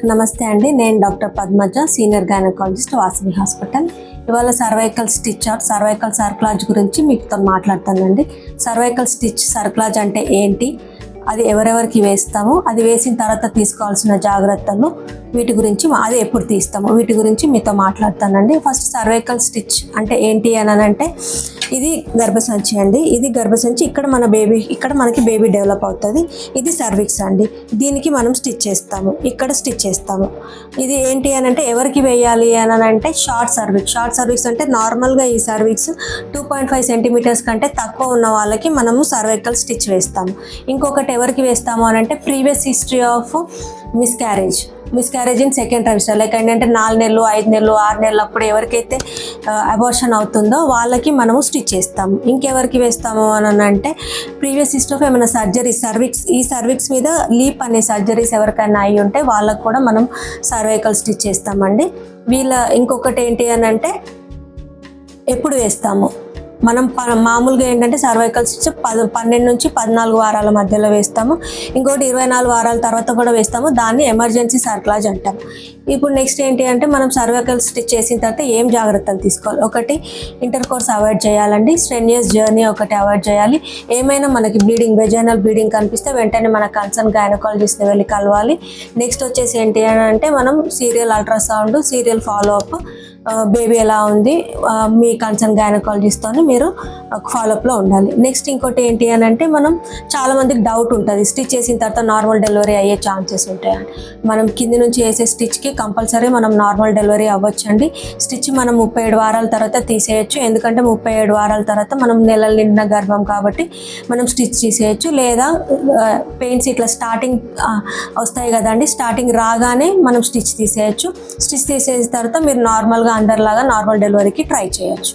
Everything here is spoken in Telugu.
నమస్తే అండి, నేను doctor Padmaja, senior gynaecologist, Vasavi hospital. ఇవాళ cervical stitch or cervical cerclage గురించి మీతో మాట్లాడతానండి. సర్వైకల్ స్టిచ్ సర్క్లాజ్ అంటే ఏంటి, అది ఎవరెవరికి వేస్తాము, అది వేసిన తర్వాత తీసుకోవాల్సిన జాగ్రత్తలు, వీటి గురించి అది ఎప్పుడు తీస్తాము, వీటి గురించి మీతో మాట్లాడతానండి. ఫస్ట్ సర్వైకల్ స్టిచ్ అంటే ఏంటి అని అంటే, ఇది గర్భసంచి అండి. ఇది గర్భసంచి, ఇక్కడ మనకి బేబీ డెవలప్ అవుతుంది. ఇది సర్విక్స్ అండి, దీనికి మనం స్టిచ్ చేస్తాము, ఇక్కడ స్టిచ్ చేస్తాము. ఇది ఏంటి అని అంటే ఎవరికి వేయాలి అని అంటే, షార్ట్ సర్విక్స్ అంటే నార్మల్గా ఈ సర్విక్స్ 2.5 సెంటీమీటర్స్ కంటే తక్కువ ఉన్న వాళ్ళకి మనము సర్వైకల్ స్టిచ్ వేస్తాము. ఇంకొకటి ఎవరికి వేస్తాము అని అంటే, previous history of miscarriage in second trimester, like ఏంటంటే 4 నెలలు, 5 నెలలు, 6 నెలలు అప్పుడు ఎవరికైతే అబార్షన్ అవుతుందో వాళ్ళకి మనము స్టిచ్ చేస్తాము. ఇంకెవరికి వేస్తాము అని అంటే, ప్రీవియస్ హిస్టరీ ఆఫ్ ఏమైనా సర్జరీస్, ఈ సర్విక్స్ మీద లీప్ అనే సర్జరీస్ ఎవరికైనా అయి ఉంటే వాళ్ళకు కూడా మనం సర్వైకల్ స్టిచ్ చేస్తామండి. ఇంకొకటి ఏంటి అని అంటే, ఎప్పుడు వేస్తాము, మనం మామూలుగా ఏంటంటే సర్వైకల్ స్టిచ్ 12 నుంచి 14 వారాల మధ్యలో వేస్తాము. ఇంకోటి 24 వారాల తర్వాత కూడా వేస్తాము. దాన్ని ఎమర్జెన్సీ సర్క్లాజ్ అంటాం. ఇప్పుడు నెక్స్ట్ ఏంటి అంటే, మనం సర్వైకల్ స్టిచ్ చేసిన తర్వాత ఏం జాగ్రత్తలు తీసుకోవాలి. ఒకటి, ఇంటర్ కోర్స్ అవాయిడ్ చేయాలండి. స్ట్రెన్యూయస్ జర్నీ ఒకటి అవాయిడ్ చేయాలి. ఏమైనా మనకి వెజైనల్ బ్లీడింగ్ కనిపిస్తే వెంటనే మన కన్సర్న్ గైనకాలజిస్ట్ని వెళ్ళి కలవాలి. నెక్స్ట్ వచ్చేసి ఏంటి అని అంటే, మనం serial ultrasound, serial follow up, baby ఎలా ఉంది, మీ కన్సర్న్ గైనకాలజిస్ట్తో మీరు ఫాలోఅప్లో ఉండాలి. నెక్స్ట్ ఇంకోటి ఏంటి అని అంటే, మనం చాలామందికి డౌట్ ఉంటుంది, స్టిచ్ చేసిన తర్వాత నార్మల్ డెలివరీ అయ్యే ఛాన్సెస్ ఉంటాయని. మనం కింది నుంచి వేసే స్టిచ్కి కంపల్సరీ మనం నార్మల్ డెలివరీ అవ్వచ్చండి. స్టిచ్ మనం 37 వారాల తర్వాత తీసేయచ్చు, ఎందుకంటే 37 వారాల తర్వాత మనం నెలలు నిండిన గర్భం కాబట్టి మనం స్టిచ్ తీసేయచ్చు. లేదా పెయిన్స్ ఇట్లా స్టార్టింగ్ వస్తాయి కదండి, స్టార్టింగ్ రాగానే మనం స్టిచ్ తీసేయచ్చు. స్టిచ్ తీసేసిన తర్వాత మీరు నార్మల్గా అందరిలాగా నార్మల్ డెలివరీకి ట్రై చేయొచ్చు.